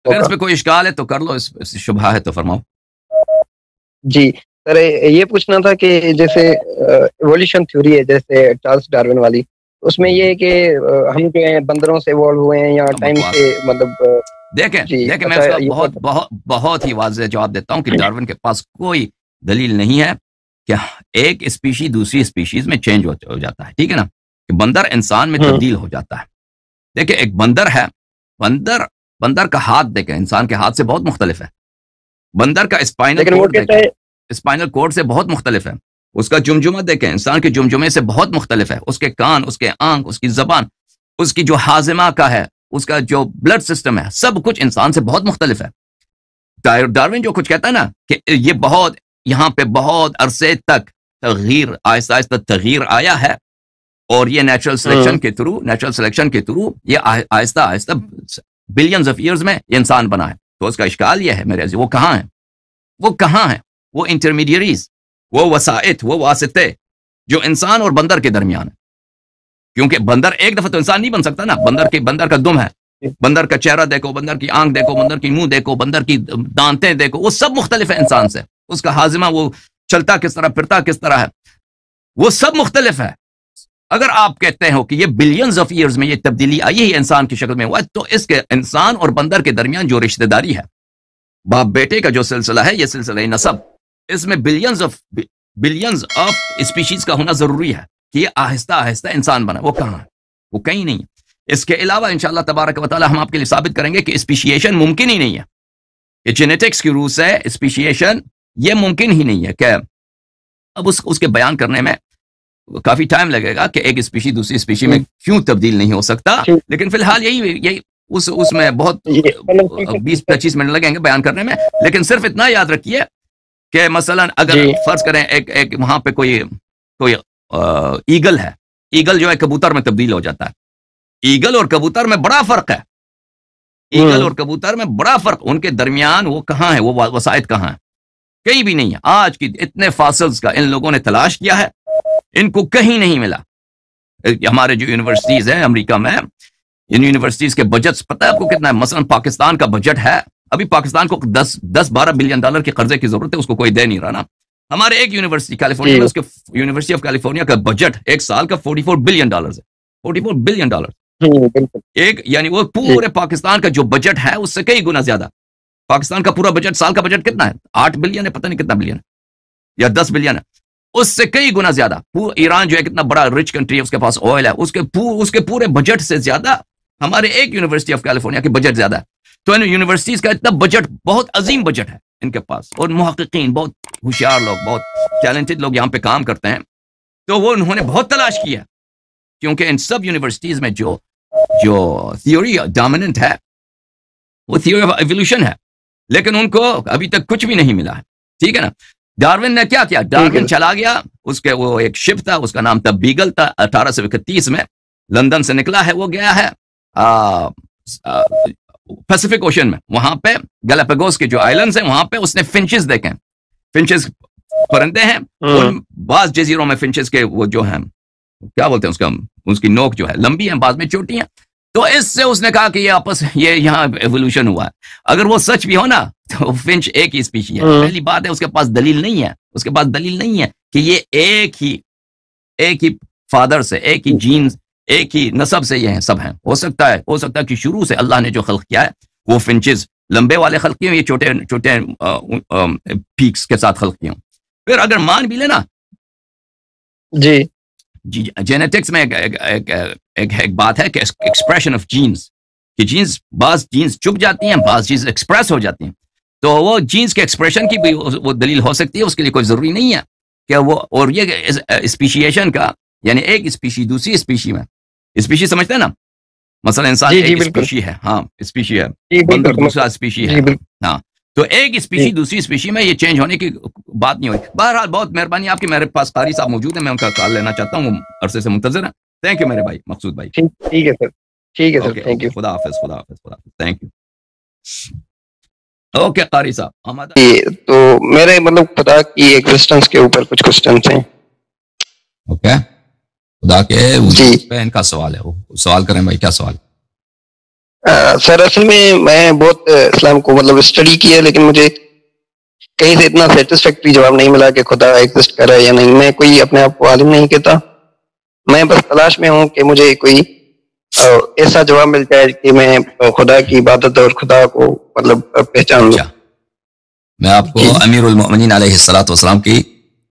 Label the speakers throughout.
Speaker 1: اگر اس پہ کوئی اشکال ہے تو کر لو، اس شبہ ہے تو فرماؤ.
Speaker 2: جی سر، یہ پوچھنا تھا کہ جیسے ایولیوشن تھیوری ہے جیسے چارلس ڈارون والی، اس میں یہ ہے کہ ہم جو ہیں بندروں سے ایوالو ہوئے ہیں یا ٹائم سے مطلب
Speaker 1: دیکھیں میں اس کا بہت ہی واضح جواب دیتا ہوں کہ ڈارون کے پاس کوئی دلیل نہیں ہے کہ ایک اسپیشی دوسری اسپیشیز میں چینج ہو جاتا ہے. ٹھیک ہے نا، کہ بندر انسان میں تبدیل ہو جاتا ہے. دیکھیں ایک بندر ہے، بندر کا ہاتھ دیکھیں انسان کے ہاتھ سے بہت مختلف ہے. بندر کا اسپائنل کورڈ سے بہت مختلف ہے. اس کا جمجمہ دیکھیں انسان کے جمجمے سے بہت مختلف ہے. اس کے کان، اس کے آنکھ، اس کی زبان، اس کی جو ہاضمہ کا ہے، اس کا جو بلڈ سسٹم ہے، سب کچھ انسان سے بہت مختلف ہے. ڈارون جو کچھ کہتا ہے نا کہ یہ یہاں پہ بہت عرصے تک تغییر، آہستہ آہستہ تغییر آیا ہے، اور یہ نیچرل سلیکشن کے تھرو یہ آہستہ آہستہ بلینز آف ایئرز میں یہ انسان بنا ہے. تو اس کا اشکال یہ ہے میرے عزیز، وہ کہاں ہیں وہ انٹرمیڈیریز، وہ وسائط، وہ واسطے جو انسان اور بندر کے درمیان ہے. کیونکہ بندر ایک دفعہ تو انسان نہیں بن سکتا نا. بندر کا دم ہے، بندر کا چہرہ دیکھو، بندر کی آنکھ دیکھو، بندر کی منہ دیکھو، بندر کی دانتیں دیکھو، وہ سب مختلف ہے انسان سے. اس کا ہاضمہ، وہ چلتا کس طرح، پھرتا کس طرح ہے، وہ سب مختلف ہے. اگر آپ کہتے ہو کہ یہ بلینز آف ایئرز میں یہ تبدیلی آئی ہے انسان کی شکل میں ہوا ہے، تو اس کے انسان اور بندر کے درمیان جو رشتہ داری ہے، باپ بیٹے کا جو سلسلہ ہے، یہ سلسلہ نسب، اس میں بلینز آف اسپیشیز کا ہونا ضروری ہے کہ یہ آہستہ آہستہ انسان بنا. وہ کہاں ہے؟ وہ کہیں نہیں. اس کے علاوہ انشاءاللہ تبارک و تعالی ہم آپ کے لیے ثابت کریں گے کہ اسپیشیشن ممکن ہی نہیں ہے. یہ جینیٹکس کی روح سے اسپیشیشن یہ ممکن ہی نہیں ہے. کہ اب اس کے بیان کرنے میں کافی ٹائم لگے گا کہ ایک اسپیشی دوسری اسپیشی میں کیوں تبدیل نہیں ہو سکتا. لیکن فی الحال یہی اس میں بہت 20-25 منٹ لگیں گے بیان کرنے میں. لیکن صرف اتنا یاد رکھیے کہ مثلا اگر فرض کریں ایک وہاں پہ کوئی ایگل ہے، ایگل جو ہے کبوتر میں تبدیل ہو جاتا ہے. ایگل اور کبوتر میں بڑا فرق ہے. ایگل اور کبوتر میں بڑا فرق، ان کے درمیان وہ کہاں ہے، وہ وسائط کہاں ہے؟ کہیں بھی نہیں ہے. آج کی اتنے فاصلز کا ان لوگوں نے تلاش کیا ہے، ان کو کہیں نہیں ملا. ہمارے جو یونیورسٹیز ہیں امریکہ میں، ان یونیورسٹیز کے بجٹس پتہ ہے آپ کو کتنا ہے؟ مثلا پاکستان کا بجٹ ہے، ابھی پاکستان کو 10-12 بلین ڈالر کے قرضے کی ضرورت ہے، اس کو کوئی دے نہیں رہا نا. ہمارے ایک یونیورسٹی کیلیفورنیا میں، اس کے یونیورسٹی آف کیلیفورنیا کا بجٹ ایک سال کا $44 بلین ہے. $44 بلین ایک، یعنی وہ پورے پاکستان کا جو بجٹ ہے اس سے کئی گنا زیادہ. پاکستان کا پورا بجٹ، سال کا بجٹ کتنا ہے؟ 8 بلین ہے، پتہ نہیں کتنا بلین ہے، یا 10 بلین ہے. اس سے کئی گنا زیادہ. ایران جو ہے کتنا بڑا رچ کنٹری ہے، اس کے پاس آئل ہے، اس کے پورے بجٹ سے زیادہ ہمارے ایک یونیورسٹی آف کیلیفورنیا کے بجٹ زیادہ ہے. تو ان یونیورسٹیز کا اتنا بجٹ، بہت عظیم بجٹ ہے ان کے پاس، اور محققین، بہت ہوشیار لوگ، بہت ٹیلنٹڈ لوگ یہاں پہ کام کرتے ہیں. تو وہ انہوں نے بہت تلاش کیا، کیونکہ ان سب یونیورسٹیز میں جو تھیوری ڈومیننٹ ہے وہ تھیوری آف ایوولوشن ہے، لیکن ان کو ابھی تک کچھ بھی نہیں ملا ہے. ٹھیک ہے نا. ڈارون نے کیا کیا؟ ڈارون چلا گیا، اس کے وہ ایک شپ تھا، اس کا نام تھا بیگل تھا. 1831 میں لندن سے نکلا ہے، وہ گیا ہے پیسیفک اوشن میں. وہاں پہ گیلاپاگوس کے جو آئلینڈز ہیں وہاں پہ اس نے فنچز دیکھیں. فنچز پرندے ہیں، بعض جزیروں میں فنچز کے وہ جو ہیں کیا بولتے ہیں، اس کی نوک جو ہے لمبی ہے، بعض میں چھوٹی ہیں. تو اس سے اس نے کہا کہ یہ یہاں ایوولوشن ہوا ہے. اگر وہ سچ بھی ہو نا تو فنچ ایک ہی اسپیشی ہے. پہلی بات ہے اس کے پاس دلیل نہیں ہے کہ یہ ایک ہی فادر سے، ایک ہی جینز، ایک ہی نسب سے یہ ہیں سب ہیں. ہو سکتا ہے کہ شروع سے اللہ نے جو خلق کیا ہے وہ فنچز لمبے والے خلق کیے ہوں، یہ چھوٹے پیکس کے ساتھ خلق کیے ہوں. پھر اگر مان بھی لینا جی جینیٹکس میں ایک بات ہے کہ ایکسپریشن آف جینز، کہ بعض جینز چھپ جاتی ہیں، بعض چیز ایکسپریس ہو جاتی ہیں. تو وہ جینز کے ایکسپریشن کی بھی وہ دلیل ہو سکتی ہے، اس کے لیے کوئی ضروری نہیں ہے کہ وہ. اور یہ اسپیشیشن کا یعنی ایک اسپیشی دوسری اسپیشی میں، اسپیشی سمجھتے ہیں نا، مثلا انسان ایک اسپیشی ہے، ہاں اسپیشی ہے، بندر دوسرا اسپیشی ہے، ہاں. تو ایک اسپیشی دوسری اسپیشی میں یہ چینج ہونے کی بات نہیں ہوئی. بہرحال بہت مہربانی آپ کی، میرے پاس قاری صاحب موجود ہیں، میں ان کا کال لینا چاہتا ہوں، وہ عرصے سے منتظر ہیں. تھینک یو میرے بھائی مقصود بھائی.
Speaker 2: ٹھیک ہے سر، تھینک یو.
Speaker 1: خدا حافظ. Thank you. اوکے قاری صاحب.
Speaker 2: تو میرے مطلب خدا کی ایگزسٹنس کے اوپر کچھ کوسچنس ہیں.
Speaker 1: اوکے، خدا کے ان کا سوال ہے، وہ سوال کریں بھائی، کیا سوال؟
Speaker 2: سر اصل میں بہت اسلام کو مطلب اسٹڈی کی ہے، لیکن مجھے کہیں سے اتنا سیٹسفیکٹری جواب نہیں ملا کہ خدا ایگزسٹ کر رہا ہے یا نہیں. میں کوئی اپنے آپ کو عالم نہیں کہتا، میں بس تلاش میں ہوں کہ مجھے کوئی ایسا جواب مل جائے کہ میں خدا کی عبادت اور خدا کو مطلب پہچان لوں.
Speaker 1: میں آپ کو امیر المؤمنین علیہ الصلوۃ والسلام کی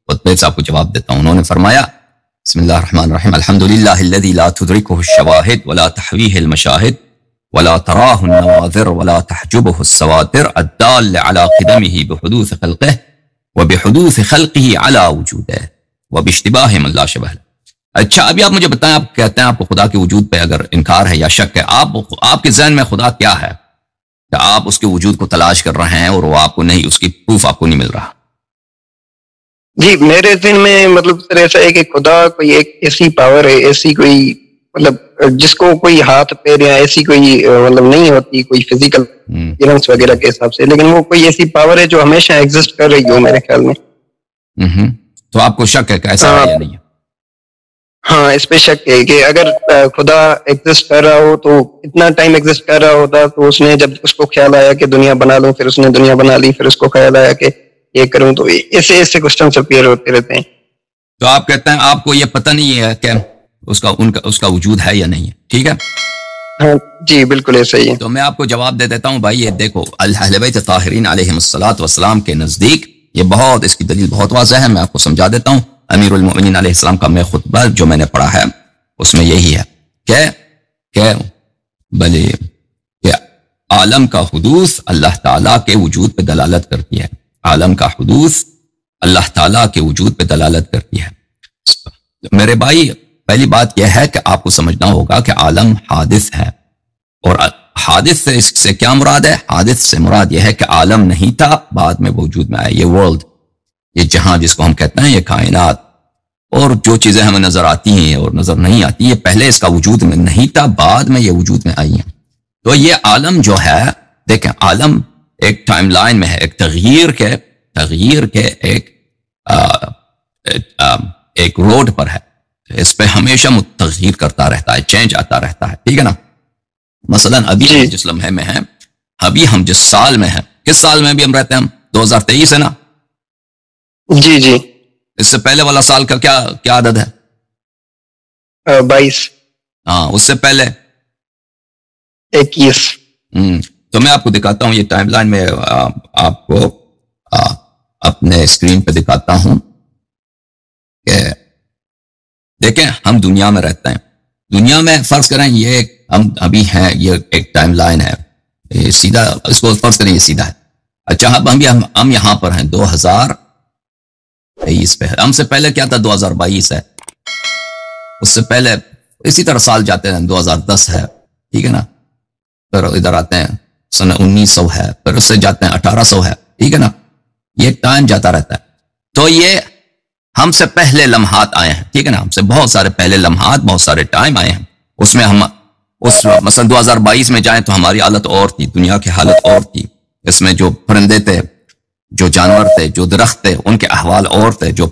Speaker 1: خطبے سے آپ کو جواب دیتا ہوں. انہوں نے فرمایا بسم اللہ الرحمن الرحیم الحمدللہ الذی لا تدرکہ الشواہد ولا تحویہ المشاہد ولا تراہ النواظر ولا تحجبہ السواتر الدال علی قدمہ بحدوث خلقہ وبحدوث خلقہ علی وجودہ وباشتباہ من لا شبہ لہ. اچھا ابھی آپ مجھے بتائیں، آپ کہتے ہیں آپ کو خدا کے وجود پہ اگر انکار ہے یا شک ہے، آپ کے ذہن میں خدا کیا ہے کہ آپ اس کے وجود کو تلاش کر رہے ہیں اور وہ آپ کو نہیں، اس کی پروف آپ کو نہیں مل رہا؟
Speaker 2: جی میرے ذہن میں مطلب سر ایسا ہے کہ خدا کوئی ایک ایسی پاور ہے، ایسی کوئی مطلب جس کو کوئی ہاتھ پیر یا ایسی کوئی مطلب نہیں ہوتی کوئی فزیکل ایونٹس وغیرہ کے حساب سے، لیکن وہ کوئی ایسی پاور ہے جو ہمیشہ ایگزسٹ کر رہی ہو میرے خیال میں.
Speaker 1: تو آپ کو شک ہے کہ ایسا ہے یا نہیں ہے؟
Speaker 2: ہاں اس پہ شک ہے کہ اگر خدا ایگزسٹ کر رہا ہو تو اتنا ٹائم ایگزسٹ کر رہا ہوتا تو اس نے جب اس کو خیال آیا کہ دنیا بنا لوں، پھر اس نے دنیا بنا لی، پھر اس کو خیال آیا کہ یہ کروں، تو ایسے ایسے کوسچنز اپیئر ہوتے رہتے ہیں.
Speaker 1: تو آپ کہتے ہیں آپ کو یہ پتہ نہیں ہے کہ اس کا وجود ہے یا نہیں ہے، ٹھیک ہے؟
Speaker 2: ہاں جی بالکل ایسا ہی ہے.
Speaker 1: تو میں آپ کو جواب دے دیتا ہوں بھائی، یہ دیکھو اہل بیت طاہرین علیہم الصلوۃ والسلام کے نزدیک یہ بہت، اس کی دلیل بہت واضح ہے. میں آپ کو سمجھا دیتا ہوں. امیر المؤمنین علیہ السلام کا میں خطبہ جو میں نے پڑھا ہے اس میں یہی ہے کہ بھلے کہ عالم کا حدوث اللہ تعالیٰ کے وجود پہ دلالت کرتی ہے. عالم کا حدوث اللہ تعالیٰ کے وجود پہ دلالت کرتی ہے. میرے بھائی پہلی بات یہ ہے کہ آپ کو سمجھنا ہوگا کہ عالم حادث ہے، اور حادث سے اس سے کیا مراد ہے؟ حادث سے مراد یہ ہے کہ عالم نہیں تھا، بعد میں وجود میں آیا. یہ ورلڈ، یہ جہاں جس کو ہم کہتے ہیں، یہ کائنات اور جو چیزیں ہمیں نظر آتی ہیں اور نظر نہیں آتی، یہ پہلے اس کا وجود میں نہیں تھا، بعد میں یہ وجود میں آئی ہیں. تو یہ عالم جو ہے، دیکھیں عالم ایک ٹائم لائن میں ہے، ایک تغییر کے ایک روڈ پر ہے. اس پہ ہمیشہ تغییر کرتا رہتا ہے، چینج آتا رہتا ہے، ٹھیک ہے نا؟ مثلا ابھی جس لمحے میں ہیں، ابھی ہم جس سال میں ہیں، کس سال میں ابھی ہم رہتے ہیں؟ ہم 2023 ہے نا؟
Speaker 2: جی جی.
Speaker 1: اس سے پہلے والا سال کا کیا عدد ہے؟
Speaker 2: 22.
Speaker 1: ہاں اس سے پہلے
Speaker 2: 21.
Speaker 1: تو میں آپ کو دکھاتا ہوں، یہ ٹائم لائن میں آپ کو اپنے اسکرین پہ دکھاتا ہوں کہ دیکھیں ہم دنیا میں رہتے ہیں. دنیا میں فرض کریں یہ ہم ابھی ہیں، یہ ایک ٹائم لائن ہے، یہ سیدھا اس کو فرض کریں یہ سیدھا ہے. اچھا ہم یہاں پر ہیں 2023 پہ. ہم سے پہلے کیا تھا؟ 2022 ہے. اس سے پہلے اسی طرح سال جاتے ہیں، 2010 ہے، ٹھیک ہے نا؟ پھر ادھر آتے ہیں سن 1900 ہے، پھر اس سے جاتے ہیں 1800 ہے، ٹھیک ہے نا؟ یہ ٹائم جاتا رہتا ہے. تو یہ ہم سے پہلے لمحات آئے ہیں، ٹھیک ہے نا؟ ہم سے بہت سارے پہلے لمحات، بہت سارے ٹائم آئے ہیں. اس میں ہم مثلا 2022 میں جائیں تو ہماری حالت اور تھی، دنیا کی حالت اور تھی. اس میں جو پرندے تھے، جو جانور تھے، جو درخت تھے، ان کے احوال اور تھے. جو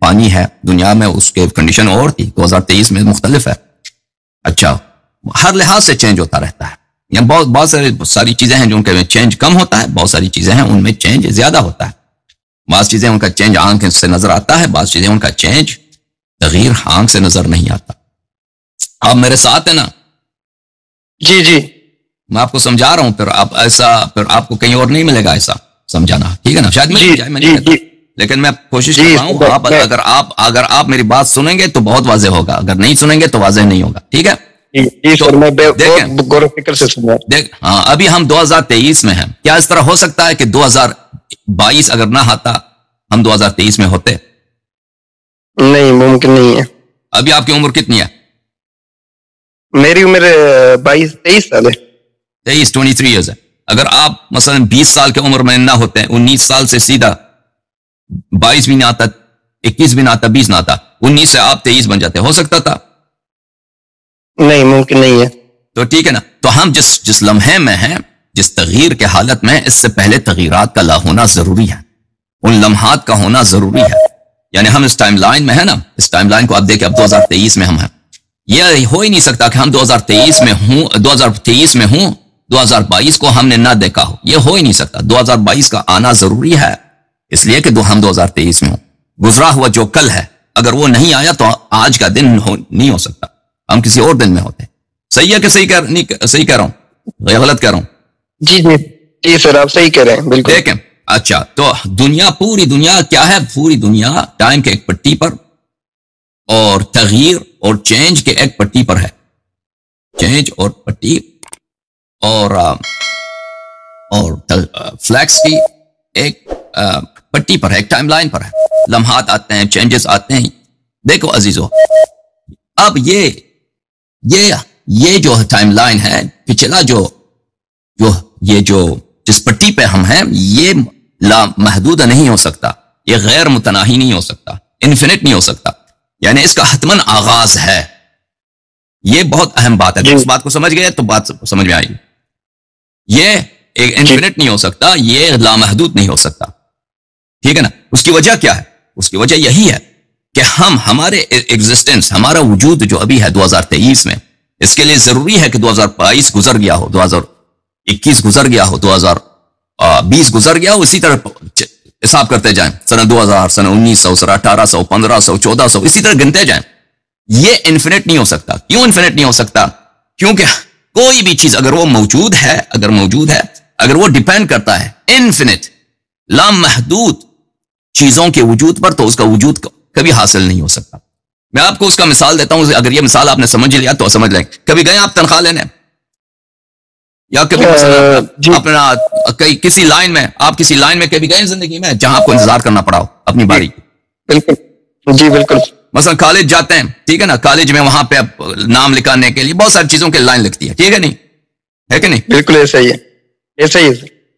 Speaker 1: پانی ہے دنیا میں، اس کے کنڈیشن اور تھی. 2023 میں مختلف ہے. اچھا ہر لحاظ سے چینج ہوتا رہتا ہے. یہاں بہت ساری چیزیں ہیں جو ان کے چینج کم ہوتا ہے، بہت ساری چیزیں ہیں ان میں چینج زیادہ ہوتا ہے. بعض چیزیں ان کا چینج آنکھ سے نظر آتا ہے، بعض چیزیں ان کا چینج تغییر آنکھ سے نظر نہیں آتا. آپ میرے ساتھ ہیں نا؟
Speaker 2: جی جی.
Speaker 1: میں آپ کو سمجھا رہا ہوں، پھر آپ کو کہیں اور نہیں ملے گا ایسا سمجھانا، ٹھیک ہے نا؟ شاید میں نہیں کہتا، لیکن میں کوشش کر رہا ہوں. اگر آپ میری بات سنیں گے تو بہت واضح ہوگا، اگر نہیں سنیں گے تو واضح نہیں ہوگا، ٹھیک ہے؟ ہاں ابھی ہم 2023 میں ہیں. کیا اس طرح ہو سکتا ہے کہ 2022 اگر نہ آتا ہم 2023 میں ہوتے؟
Speaker 2: نہیں، ممکن نہیں ہے.
Speaker 1: ابھی آپ کی عمر کتنی ہے؟
Speaker 2: میری عمر 23 سال ہے.
Speaker 1: 23 ایئرز ہے. اگر آپ مثلا 20 سال کی عمر میں نہ ہوتے، 19 سال سے سیدھا 22 بھی نہ آتا، 21 بھی نہ آتا، 20 نہ آتا، 19 سے آپ 23 بن جاتے، ہو سکتا تھا؟
Speaker 2: نہیں، ممکن نہیں ہے.
Speaker 1: تو ٹھیک ہے نا؟ تو ہم جس لمحے میں ہیں، جس تغییر کے حالت میں، اس سے پہلے تغیرات کا ہونا ضروری ہے، ان لمحات کا ہونا ضروری ہے. یعنی ہم اس ٹائم لائن میں ہیں نا، اس ٹائم لائن کو آپ دیکھیں، اب 2023 میں ہم ہیں. یہ ہو ہی نہیں سکتا کہ ہم 2023 میں ہوں 2022 کو ہم نے نہ دیکھا ہو. یہ ہو ہی نہیں سکتا. 2022 کا آنا ضروری ہے اس لیے کہ ہم 2023 میں ہوں. گزرا ہوا جو کل ہے اگر وہ نہیں آیا تو آج کا دن نہیں ہو سکتا. ہم کسی اور دن میں ہوتے ہیں. صحیح ہے کہ صحیح کہہ رہا ہوں یا غلط کہہ رہا ہوں؟
Speaker 2: جی سر آپ صحیح کہہ رہے ہیں بالکل.
Speaker 1: دیکھیں اچھا تو پوری دنیا کیا ہے؟ پوری دنیا ٹائم کے ایک پٹی پر اور تغییر اور چینج کے ایک پٹی پر ہے. چینج اور پٹی اور فلیکس کی ایک پٹی پر ہے, ایک ٹائم لائن پر ہے. لمحات آتے ہیں, چینجز آتے ہیں. دیکھو عزیزو, اب یہ جو ٹائم لائن ہے, پچھلا جو جس پٹی پہ ہم ہیں, یہ لامحدود نہیں ہو سکتا, یہ غیر متناہی نہیں ہو سکتا, انفینٹ نہیں ہو سکتا. یعنی اس کا حتماً آغاز ہے. یہ بہت اہم بات ہے. اس بات کو سمجھ گئے تو بات سمجھ میں آئی. یہ ایک انفینٹ نہیں ہو سکتا, یہ لامحدود نہیں ہو سکتا. ٹھیک ہے نا؟ اس کی وجہ کیا ہے؟ اس کی وجہ یہی ہے کہ ہمارے ایگزسٹنس, ہمارا وجود جو ابھی ہے 2023 میں, اس کے لیے ضروری ہے کہ 2022 گزر گیا ہو, 2021 گزر گیا ہو, 2020 گزر گیا ہو. اسی طرح حساب کرتے جائیں, سنہ 2000, سنہ 1900, سنہ 1800, 1500, 1400, اسی طرح گنتے جائیں. یہ انفینٹ نہیں ہو سکتا. کیوں انفینٹ نہیں ہو سکتا؟ کیونکہ کوئی بھی چیز اگر وہ موجود ہے, اگر وہ ڈیپینڈ کرتا ہے انفینٹ لامحدود چیزوں کے وجود پر, تو اس کا وجود کبھی حاصل نہیں ہو سکتا. میں آپ کو اس کا مثال دیتا ہوں. اگر یہ مثال آپ نے سمجھ لیا تو سمجھ لیں. کبھی گئے آپ تنخواہ لینے, یا کبھی اپنا کسی لائن میں, آپ کسی لائن میں کبھی گئے زندگی میں جہاں آپ کو انتظار کرنا پڑا ہو اپنی باری؟
Speaker 2: بالکل جی بالکل.
Speaker 1: مثلا کالج جاتے ہیں, ٹھیک ہے نا, کالج میں وہاں پہ نام لکھانے کے لیے بہت ساری چیزوں کی لائن لگتی ہے, ٹھیک ہے نہیں, ہے کہ نہیں؟
Speaker 2: بالکل ایسا ہی ہے.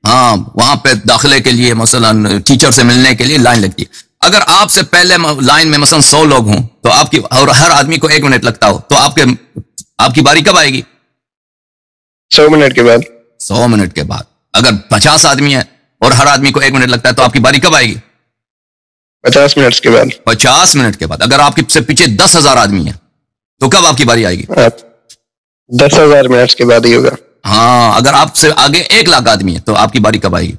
Speaker 1: ہاں, وہاں پہ داخلے کے لیے مثلا ٹیچر سے ملنے کے لیے لائن لگتی ہے. اگر آپ سے پہلے لائن میں مثلا 100 لوگ ہوں تو آپ کی, اور ہر آدمی کو 1 منٹ لگتا ہو, تو آپ کی باری کب آئے گی؟
Speaker 2: 100 منٹ کے بعد.
Speaker 1: 100 منٹ کے بعد. اگر 50 آدمی ہیں اور ہر آدمی کو 1 منٹ لگتا ہے تو آپ کی باری کب آئے گی؟
Speaker 2: 50 منٹ کے بعد.
Speaker 1: 50 منٹ کے بعد. اگر آپ کے سے پیچھے 10,000 آدمی ہیں تو کب آپ کی باری آئے گی؟
Speaker 2: 10,000 منٹ کے بعد ہی ہوگا.
Speaker 1: ہاں, اگر آپ سے آگے 1 لاکھ آدمی ہے تو آپ کی باری کب آئے گی؟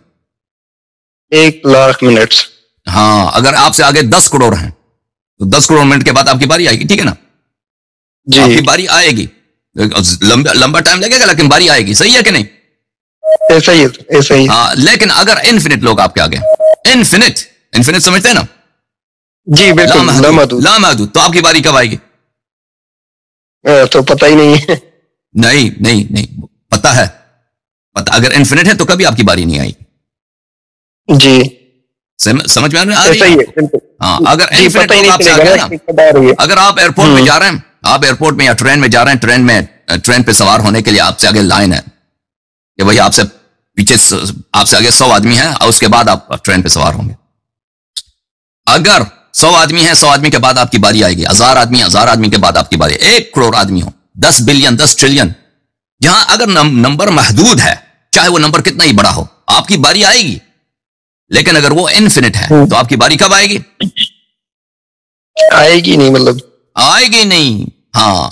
Speaker 2: 1 لاکھ منٹ.
Speaker 1: ہاں, اگر آپ سے آگے 10 کروڑ ہیں تو 10 کروڑ منٹ کے بعد آپ کی باری آئے گی. ٹھیک ہے نا؟
Speaker 2: جی,
Speaker 1: آپ کی باری آئے گی. لمبا ٹائم لگے گا لیکن باری آئے گی. صحیح ہے کہ نہیں؟
Speaker 2: ایسا ہی.
Speaker 1: ہاں, لیکن اگر انفینٹ لوگ آپ کے آگے, انفینٹ سمجھتے ہیں نا؟
Speaker 2: جی بالکل
Speaker 1: لامحدود, تو آپ کی باری کب آئے گی؟
Speaker 2: تو پتہ ہی نہیں ہے.
Speaker 1: نہیں پتا ہے. پتا اگر انفینٹ ہے تو کبھی آپ کی باری نہیں آئی.
Speaker 2: جی
Speaker 1: سمجھ میں آ رہی ہے؟ ہاں, اگر انفینٹ لوگ آپ سے آگے نا, اگر آپ ایئرپورٹ میں جا رہے ہیں, آپ ایئرپورٹ میں یا ٹرین میں جا رہے ہیں, ٹرین پہ سوار ہونے کے لیے آپ سے آگے لائن ہے کہ بھائی آپ سے پیچھے, آپ سے آگے 100 آدمی ہیں اور اس کے بعد آپ ٹرین پہ سوار ہوں گے. اگر 100 آدمی ہیں, 100 آدمی کے بعد آپ کی باری آئے گی. 1000 آدمی کے بعد آپ کی باری. 1 کروڑ آدمی ہو, 10 بلین, 10 ٹریلین, جہاں اگر نمبر محدود ہے, چاہے وہ نمبر کتنا ہی بڑا ہو, آپ کی باری آئے گی. لیکن اگر وہ انفینٹ ہے تو آپ کی باری کب آئے گی؟
Speaker 2: آئے گی نہیں,
Speaker 1: آئے گی نہیں. ہاں,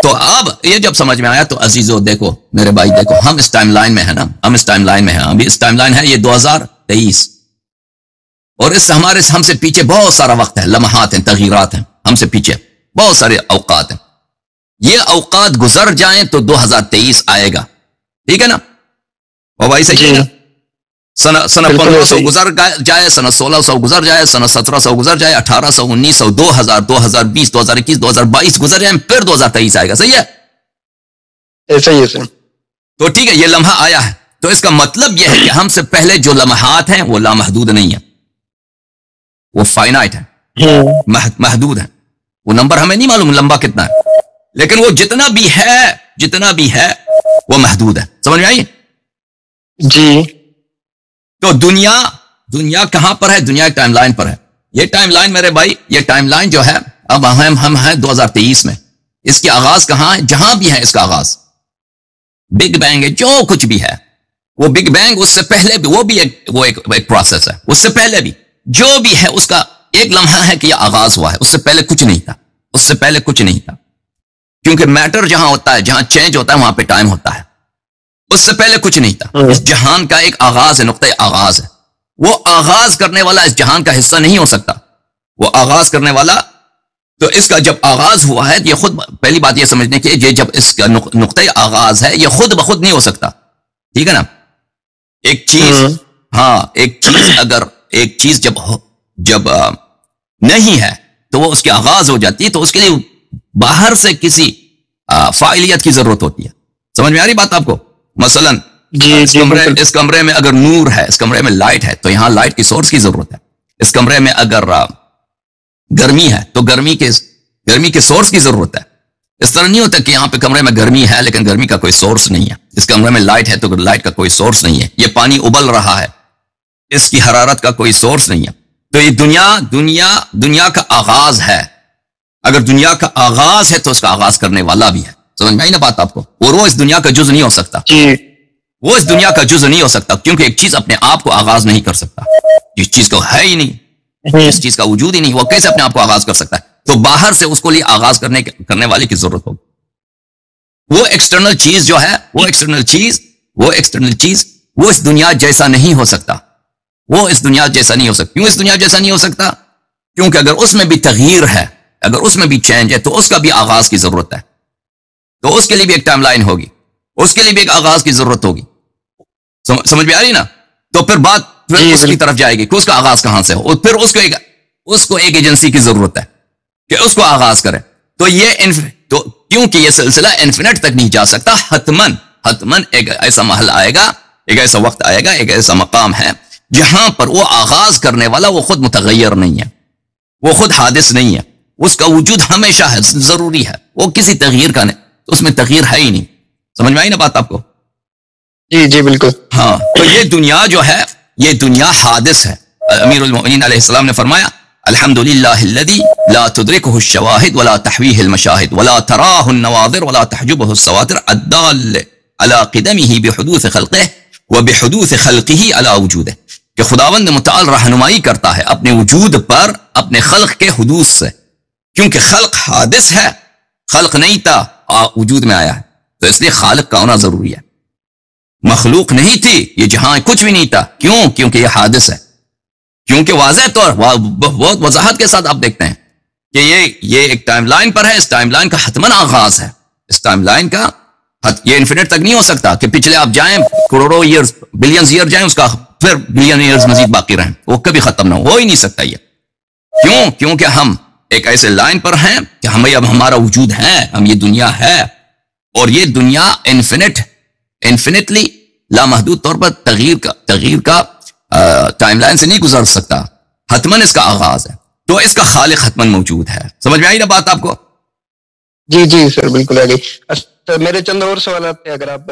Speaker 1: تو اب یہ جب سمجھ میں آیا تو عزیزو دیکھو میرے بھائی, دیکھو ہم اس ٹائم لائن میں ہیں نا, اس ٹائم لائن ہے یہ 2023, اور ہم سے پیچھے بہت سارا وقت ہے, لمحات ہیں, تغیرات ہیں, ہم سے پیچھے بہت سارے اوقات ہیں. یہ اوقات گزر جائیں تو 2023 آئے گا. ٹھیک ہے نا؟ وہ بھائی صحیح ہے نا؟ سنہ 1500 گزر جائے, سنہ 1600 گزر جائے, سنہ 1700 گزر جائے, 1800, 1900, 2000, 2020, 2021, 2022 گزر جائیں, پھر 2023 آئے گا. صحیح ہے؟
Speaker 2: ایسا ہی ہے.
Speaker 1: تو ٹھیک ہے, یہ لمحہ آیا ہے تو اس کا مطلب یہ ہے کہ ہم سے پہلے جو لمحات ہیں وہ لامحدود نہیں ہیں, وہ فائنائٹ ہے, محدود ہے. وہ نمبر ہمیں نہیں معلوم لمبا کتنا ہے, لیکن وہ جتنا بھی ہے وہ محدود ہے. سمجھ میں آئی؟
Speaker 2: جی.
Speaker 1: تو دنیا کہاں پر ہے؟ دنیا ٹائم لائن پر ہے. یہ ٹائم لائن میرے بھائی, یہ ٹائم لائن جو ہے اب ہم ہیں 2023 میں. اس کی آغاز کہاں ہے؟ جہاں بھی ہے اس کا آغاز بگ بینگ ہے. جو کچھ بھی ہے وہ بگ بینگ, اس سے پہلے بھی وہ بھی ایک پروسیس ہے. اس سے پہلے بھی جو بھی ہے اس کا ایک لمحہ ہے کہ یہ آغاز ہوا ہے. اس سے پہلے کچھ نہیں تھا. کیونکہ میٹر جہاں ہوتا ہے، جہاں چینج ہوتا ہے، وہاں پہ ٹائم ہوتا ہے. اس سے پہلے کچھ نہیں تھا. اس جہان کا ایک آغاز ہے، نقطۂ آغاز ہے. وہ آغاز کرنے والا اس جہان کا حصہ نہیں ہو سکتا. وہ آغاز کرنے والا، تو اس کا جب آغاز ہوا ہے، یہ خود پہلی بات یہ سمجھنے کی، یہ جب اس کا نقطۂ آغاز ہے، یہ خود بخود نہیں ہو سکتا. ٹھیک ہے نا؟ ایک چیز، ہاں ایک چیز اگر ایک چیز جب نہیں ہے تو وہ اس کے آغاز ہو جاتی ہے، تو اس کے لیے باہر سے کسی فاعلیت کی ضرورت ہوتی ہے. سمجھ میں آ رہی بات آپ کو؟ مثلا اس کمرے میں اگر نور ہے، اس کمرے میں لائٹ ہے، تو یہاں لائٹ کی سورس کی ضرورت ہے. اس کمرے میں اگر گرمی ہے تو گرمی کے سورس کی ضرورت ہے. اس طرح نہیں ہوتا کہ یہاں پہ کمرے میں گرمی ہے لیکن گرمی کا کوئی سورس نہیں ہے. اس کمرے میں لائٹ ہے تو لائٹ کا کوئی سورس نہیں ہے. یہ پانی ابل رہا ہے، اس کی حرارت کا کوئی سورس نہیں ہے. تو یہ دنیا کا آغاز ہے. اگر دنیا کا آغاز ہے تو اس کا آغاز کرنے والا بھی ہے. سمجھ میں آئی نا بات آپ کو؟ اور وہ اس دنیا کا جز نہیں ہو سکتا. وہ اس دنیا کا جز نہیں ہو سکتا کیونکہ ایک چیز اپنے آپ کو آغاز نہیں کر سکتا. جس چیز کو ہے ہی نہیں، اس چیز کا وجود ہی نہیں، وہ کیسے اپنے آپ کو آغاز کر سکتا ہے؟ تو باہر سے اس کو لیے آغاز کرنے والے کی ضرورت ہوگی. وہ ایکسٹرنل چیز جو ہے، وہ ایکسٹرنل چیز وہ اس دنیا جیسا نہیں ہو سکتا. وہ اس دنیا جیسا نہیں ہو سکتا. کیوں اس دنیا جیسا نہیں ہو سکتا؟ کیونکہ اگر اس میں بھی تغییر ہے، اگر اس میں بھی چینج ہے، تو اس کا بھی آغاز کی ضرورت ہے. تو اس کے لیے بھی ایک ٹائم لائن ہوگی، اس کے لیے بھی ایک آغاز کی ضرورت ہوگی. سمجھ میں آ رہی نا؟ تو پھر بات اس کی طرف جائے گی کہ اس کا آغاز کہاں سے ہو، اور پھر اس کو ایک ایجنسی کی ضرورت ہے کہ اس کو آغاز کرے. تو کیونکہ یہ سلسلہ انفینٹ تک نہیں جا سکتا، حتمن ایک ایسا محل آئے گا، ایک ایسا وقت آئے گا، ایک ایسا مقام ہے جہاں پر وہ آغاز کرنے والا وہ خود متغیر نہیں ہے، وہ خود حادث نہیں ہے. اس کا وجود ہمیشہ ہے، ضروری ہے، وہ کسی تغییر کا نہیں، تو اس میں تغییر ہے ہی نہیں. سمجھ میں آئی نا بات آپ کو؟
Speaker 2: جی بالکل.
Speaker 1: ہاں، تو یہ دنیا جو ہے، یہ دنیا حادث ہے. امیر المؤمنین علیہ السلام نے فرمایا الحمدللہ الذی لا تدرکہ الشواہد ولا تحویہ المشاہد ولا تراہ النواظر ولا تحجبہ السواتر الدال علی قدمہ بحدوث خلقہ وبحدوث خلقہ علی وجودہ، کہ خداوند متعال رہنمائی کرتا ہے اپنے وجود پر اپنے خلق کے حدوث سے، کیونکہ خلق حادث ہے، خلق نہیں تھا، وجود میں آیا ہے، تو اس لیے خالق کا ہونا ضروری ہے. مخلوق نہیں تھی، یہ جہاں کچھ بھی نہیں تھا. کیوں؟ کیونکہ یہ حادث ہے. کیونکہ واضح طور بہت وضاحت کے ساتھ آپ دیکھتے ہیں کہ یہ ایک ٹائم لائن پر ہے. اس ٹائم لائن کا حتمن آغاز ہے. اس ٹائم لائن کا یہ انفینٹ تک نہیں ہو سکتا کہ پچھلے آپ جائیں کروڑوں ایئرز، بلینز ایئر جائیں، اس کا پھر بلین ایئرز مزید باقی رہیں، وہ کبھی ختم نہ ہو ہی نہیں سکتا. یہ کیوں؟ کیونکہ ہم ایک ایسے لائن پر ہیں کہ ہمیں اب ہمارا وجود ہے، ہم یہ دنیا ہے، اور یہ دنیا انفینٹلی لامحدود طور پر تغییر کا ٹائم لائن سے نہیں گزر سکتا. حتمن اس کا آغاز ہے، تو اس کا خالق حتمن موجود ہے. سمجھ میں آئی نا بات آپ کو؟
Speaker 2: جی سر بالکل آ گئی. میرے چند اور سوالات تھے، اگر آپ